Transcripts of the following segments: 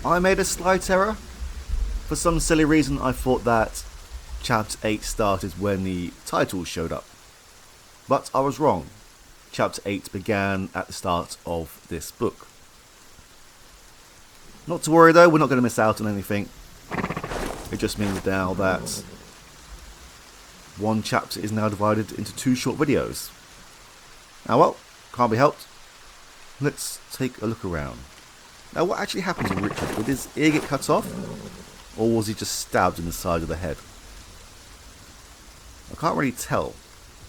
I made a slight error. For some silly reason, I thought that Chapter 8 started when the title showed up. But I was wrong. Chapter 8 began at the start of this book. Not to worry though, we're not going to miss out on anything. It just means now that one chapter is now divided into 2 short videos. Now well, can't be helped. Let's take a look around. Now what actually happened to Richard? Did his ear get cut off? Or was he just stabbed in the side of the head? I can't really tell,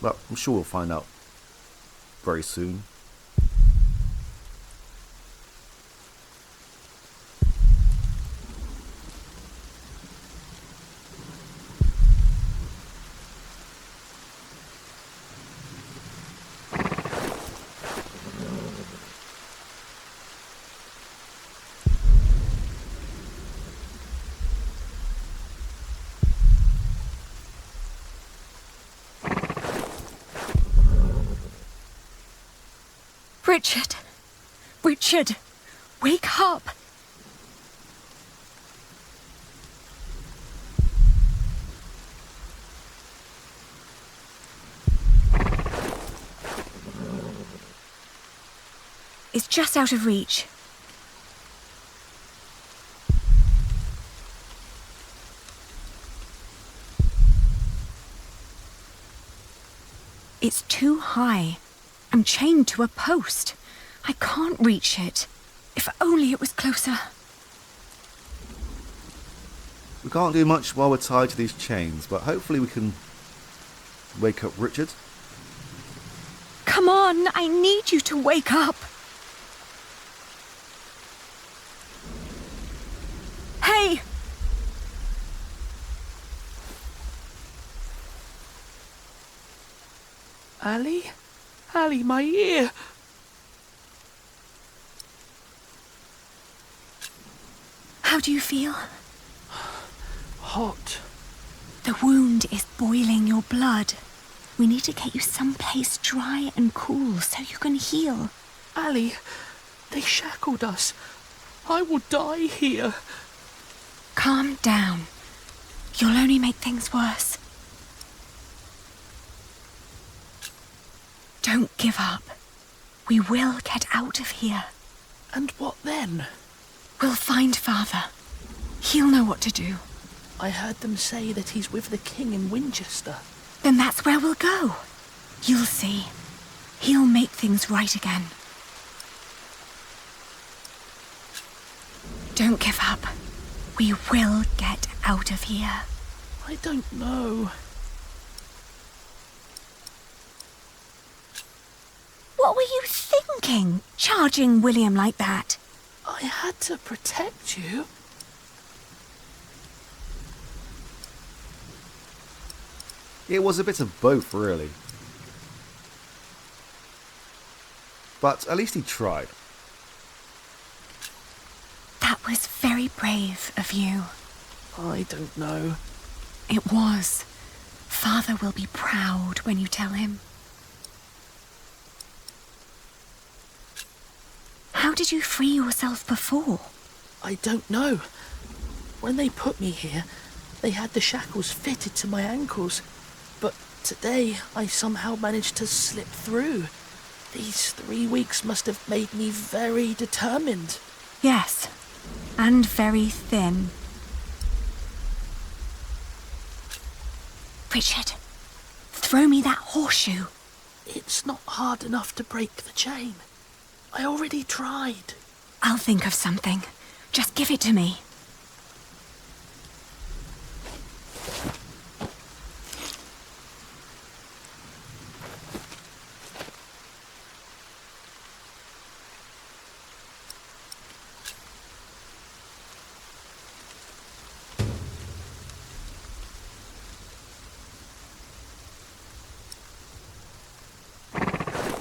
but I'm sure we'll find out very soon. Richard! Richard! Wake up! It's just out of reach. It's too high. I'm chained to a post. I can't reach it. If only it was closer. We can't do much while we're tied to these chains, but hopefully we can wake up Richard. Come on, I need you to wake up. Hey! Ali? Ali, my ear! How do you feel? Hot. The wound is boiling your blood. We need to get you someplace dry and cool so you can heal. Ali, they shackled us. I will die here. Calm down. You'll only make things worse. Don't give up. We will get out of here. And what then? We'll find Father. He'll know what to do. I heard them say that he's with the king in Winchester. Then that's where we'll go. You'll see. He'll make things right again. Don't give up. We will get out of here. I don't know. What were you thinking, charging William like that? I had to protect you. It was a bit of both, really. But at least he tried. That was very brave of you. I don't know. It was. Father will be proud when you tell him. How did you free yourself before? I don't know. When they put me here, they had the shackles fitted to my ankles. But today, I somehow managed to slip through. These 3 weeks must have made me very determined. Yes, and very thin. Richard, throw me that horseshoe. It's not hard enough to break the chain. I already tried. I'll think of something. Just give it to me.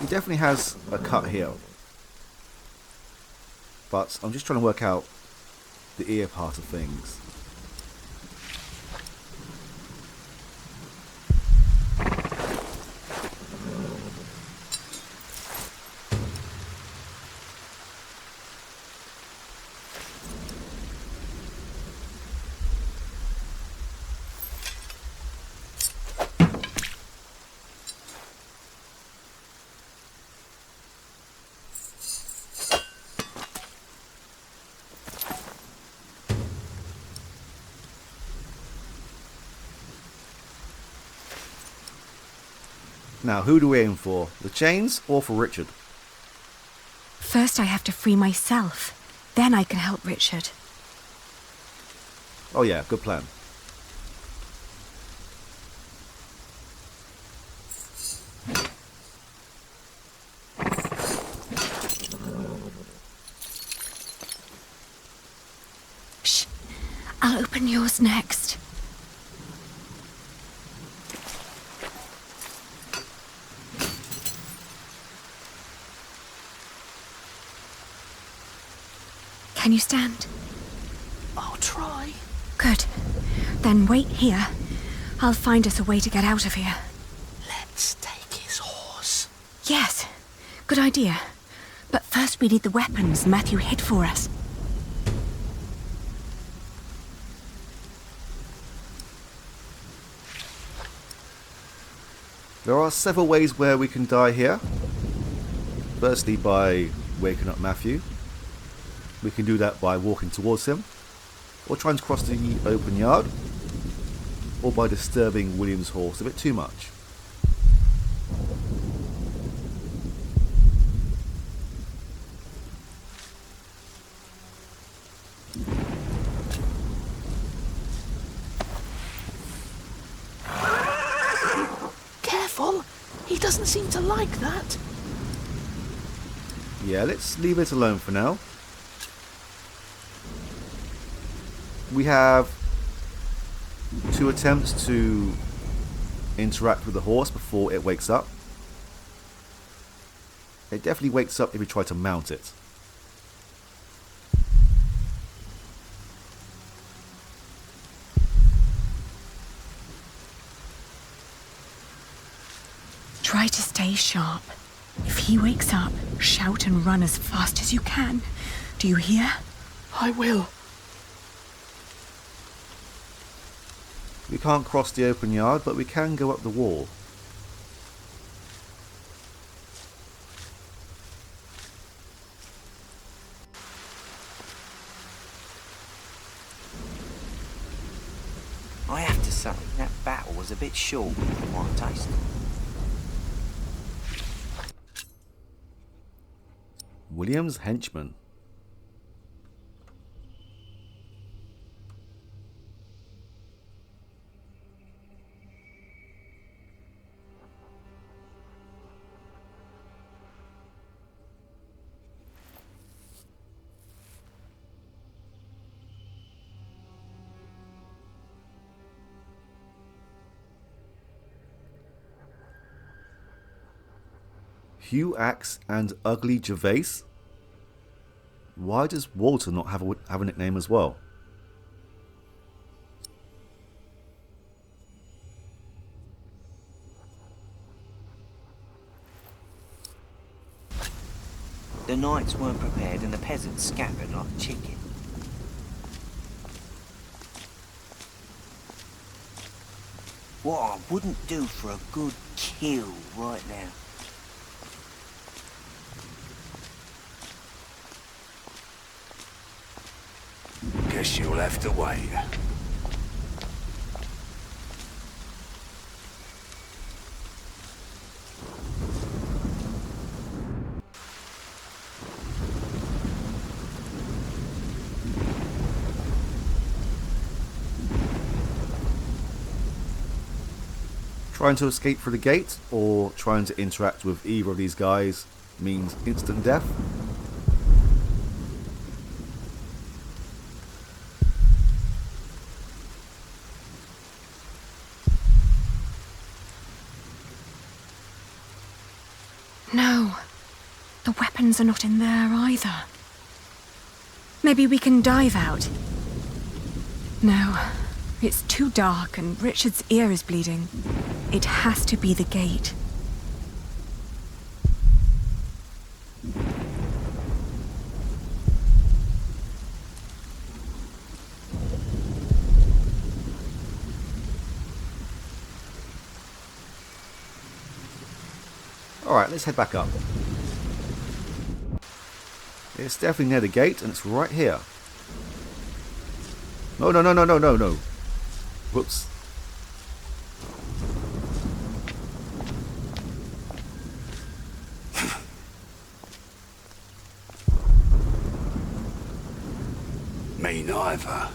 He definitely has a cut here. But I'm just trying to work out the ear part of things. Now, who do we aim for? The chains or for Richard? First I have to free myself. Then I can help Richard. Oh yeah, good plan. Shh. I'll open yours next. Can you stand? I'll try. Good. Then wait here. I'll find us a way to get out of here. Let's take his horse. Yes. Good idea. But first we need the weapons Matthew hid for us. There are several ways where we can die here. Firstly, by waking up Matthew. We can do that by walking towards him, or trying to cross the open yard, or by disturbing William's horse a bit too much. Careful! He doesn't seem to like that. Yeah, let's leave it alone for now. We have 2 attempts to interact with the horse before it wakes up. It definitely wakes up if we try to mount it. Try to stay sharp. If he wakes up, shout and run as fast as you can. Do you hear? I will. We can't cross the open yard, but we can go up the wall. I have to say, that battle was a bit short for my taste. William's henchman. Hugh Axe and Ugly Gervais? Why does Walter not have a nickname as well? The knights weren't prepared and the peasants scattered like chicken. What I wouldn't do for a good kill right now. Guess you'll have to wait. Trying to escape through the gate or trying to interact with either of these guys means instant death. No, the weapons are not in there either. Maybe we can dive out. No, it's too dark and Richard's ear is bleeding. It has to be the gate. Alright, let's head back up. It's definitely near the gate and it's right here. No. Whoops. Me neither.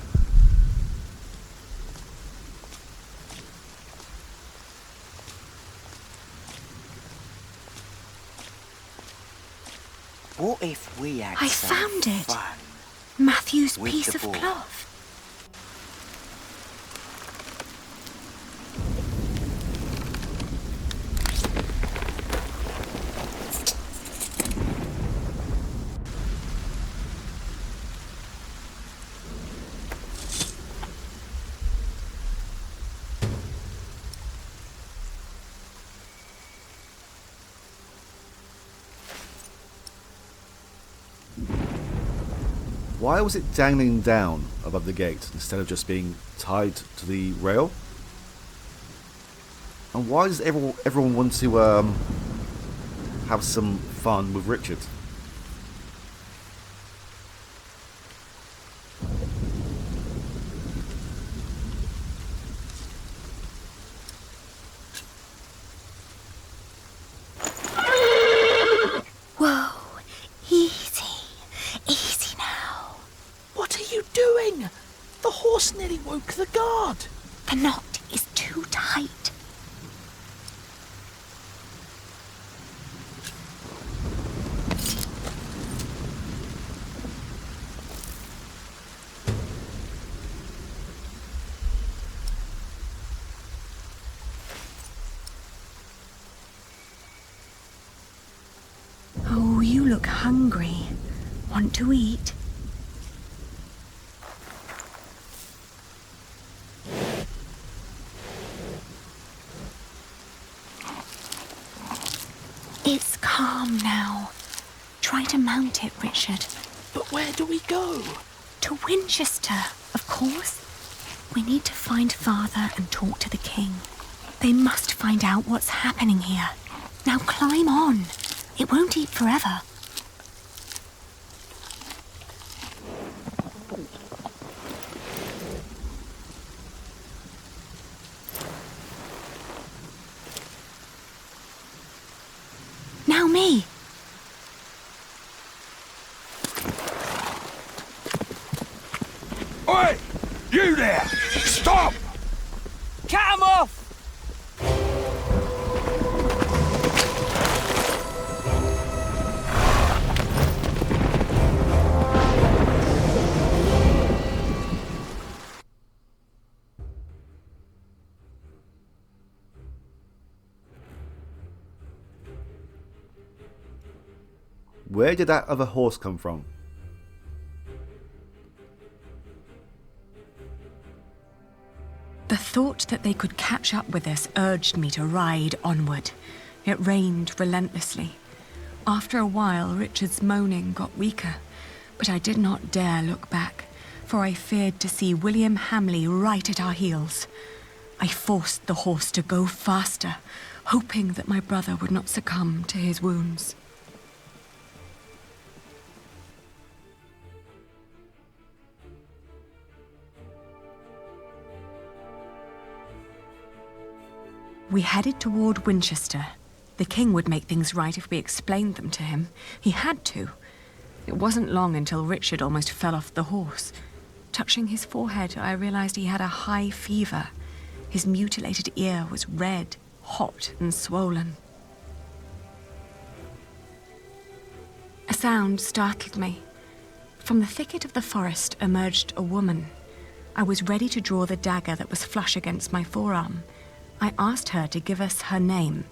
What if we had I some found it. fun? Matthew's With piece the of boy. cloth. Why was it dangling down above the gate instead of just being tied to the rail? And why does everyone want to have some fun with Richard? Whoa, easy. Easy now. What are you doing? The horse nearly woke the guard. The knot is too tight. Oh, you look hungry. Want to eat? It's calm now. Try to mount it, Richard. But where do we go? To Winchester, of course. We need to find Father and talk to the king. They must find out what's happening here. Now climb on. It won't eat forever. Now me. Oi! You there! Stop! Cut 'em off! Where did that other horse come from? The thought that they could catch up with us urged me to ride onward. It rained relentlessly. After a while, Richard's moaning got weaker, but I did not dare look back, for I feared to see William Hamley right at our heels. I forced the horse to go faster, hoping that my brother would not succumb to his wounds. We headed toward Winchester. The king would make things right if we explained them to him. He had to. It wasn't long until Richard almost fell off the horse. Touching his forehead, I realized he had a high fever. His mutilated ear was red, hot, and swollen. A sound startled me. From the thicket of the forest emerged a woman. I was ready to draw the dagger that was flush against my forearm. I asked her to give us her name.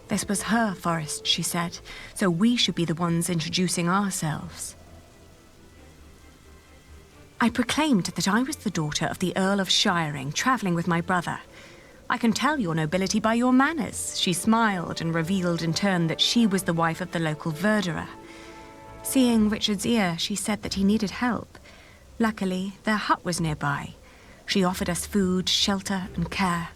This was her forest, she said, so we should be the ones introducing ourselves. I proclaimed that I was the daughter of the Earl of Shiring, travelling with my brother. I can tell your nobility by your manners. She smiled and revealed in turn that she was the wife of the local verderer. Seeing Richard's ear, she said that he needed help. Luckily, their hut was nearby. She offered us food, shelter, and care.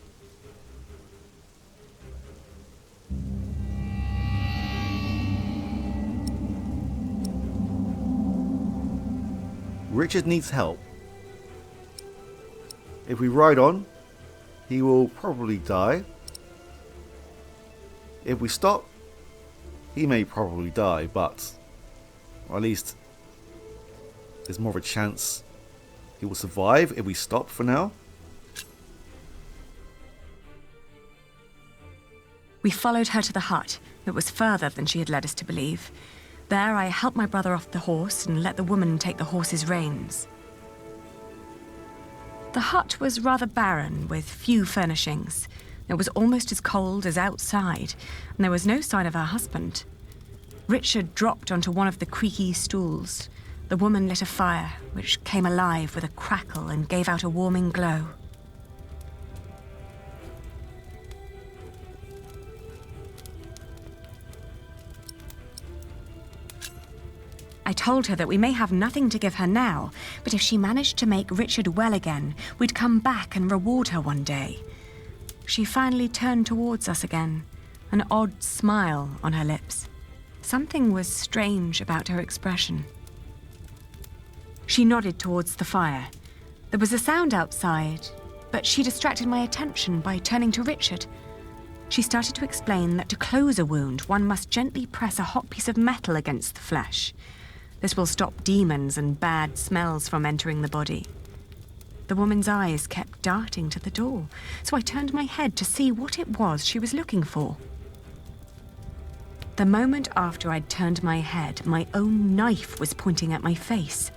Richard needs help. If we ride on, he will probably die. If we stop, he may probably die, but at least there's more of a chance he will survive if we stop for now. We followed her to the hut. It was further than she had led us to believe. There, I helped my brother off the horse and let the woman take the horse's reins. The hut was rather barren, with few furnishings. It was almost as cold as outside, and there was no sign of her husband. Richard dropped onto one of the creaky stools. The woman lit a fire, which came alive with a crackle and gave out a warming glow. I told her that we may have nothing to give her now, but if she managed to make Richard well again, we'd come back and reward her one day. She finally turned towards us again, an odd smile on her lips. Something was strange about her expression. She nodded towards the fire. There was a sound outside, but she distracted my attention by turning to Richard. She started to explain that to close a wound, one must gently press a hot piece of metal against the flesh. This will stop demons and bad smells from entering the body. The woman's eyes kept darting to the door, so I turned my head to see what it was she was looking for. The moment after I'd turned my head, my own knife was pointing at my face.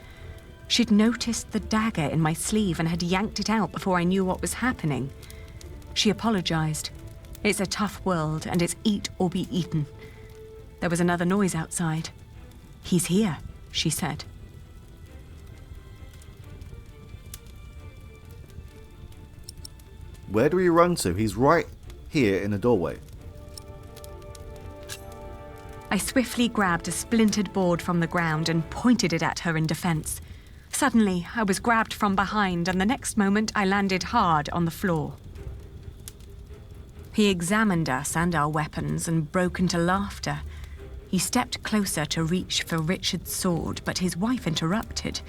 She'd noticed the dagger in my sleeve and had yanked it out before I knew what was happening. She apologized. It's a tough world, and it's eat or be eaten. There was another noise outside. "He's here," she said. Where do we run to? He's right here in the doorway. I swiftly grabbed a splintered board from the ground and pointed it at her in defense. Suddenly, I was grabbed from behind, and the next moment I landed hard on the floor. He examined us and our weapons and broke into laughter. He stepped closer to reach for Richard's sword, but his wife interrupted.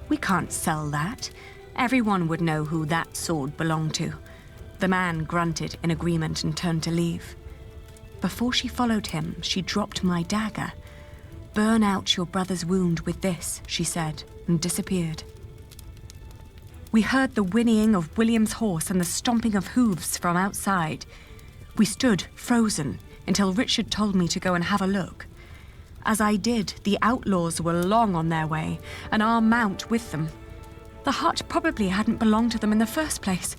"We can't sell that. Everyone would know who that sword belonged to." The man grunted in agreement and turned to leave. Before she followed him, she dropped my dagger. "Burn out your brother's wound with this," she said, and disappeared. We heard the whinnying of William's horse and the stomping of hooves from outside. We stood, frozen, until Richard told me to go and have a look. As I did, the outlaws were long on their way, and our mount with them. The hut probably hadn't belonged to them in the first place,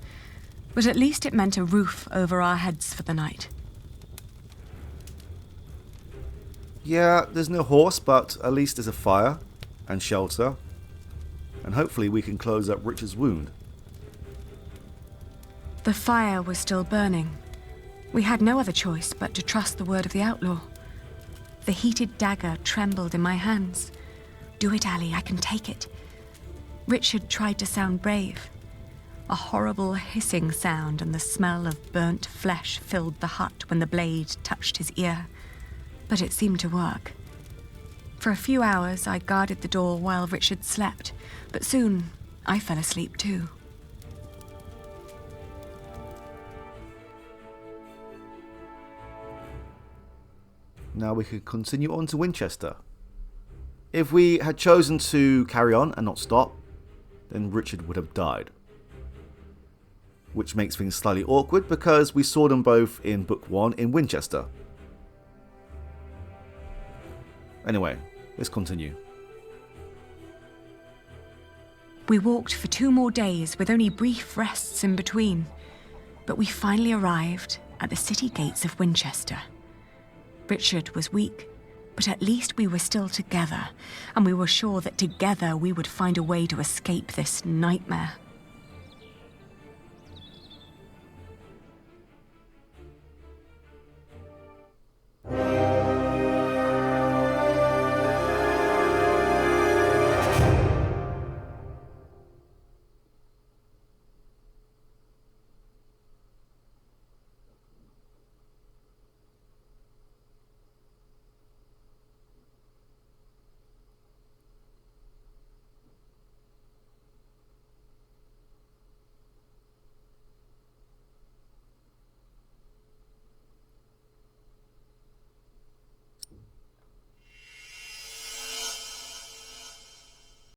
but at least it meant a roof over our heads for the night. Yeah, there's no horse, but at least there's a fire and shelter, and hopefully we can close up Richard's wound. The fire was still burning. We had no other choice but to trust the word of the outlaw. The heated dagger trembled in my hands. "Do it, Ali, I can take it." Richard tried to sound brave. A horrible hissing sound and the smell of burnt flesh filled the hut when the blade touched his ear. But it seemed to work. For a few hours, I guarded the door while Richard slept, but soon I fell asleep too. Now we can continue on to Winchester. If we had chosen to carry on and not stop, then Richard would have died. Which makes things slightly awkward because we saw them both in Book 1 in Winchester. Anyway, let's continue. We walked for 2 more days with only brief rests in between, but we finally arrived at the city gates of Winchester. Richard was weak, but at least we were still together, and we were sure that together we would find a way to escape this nightmare.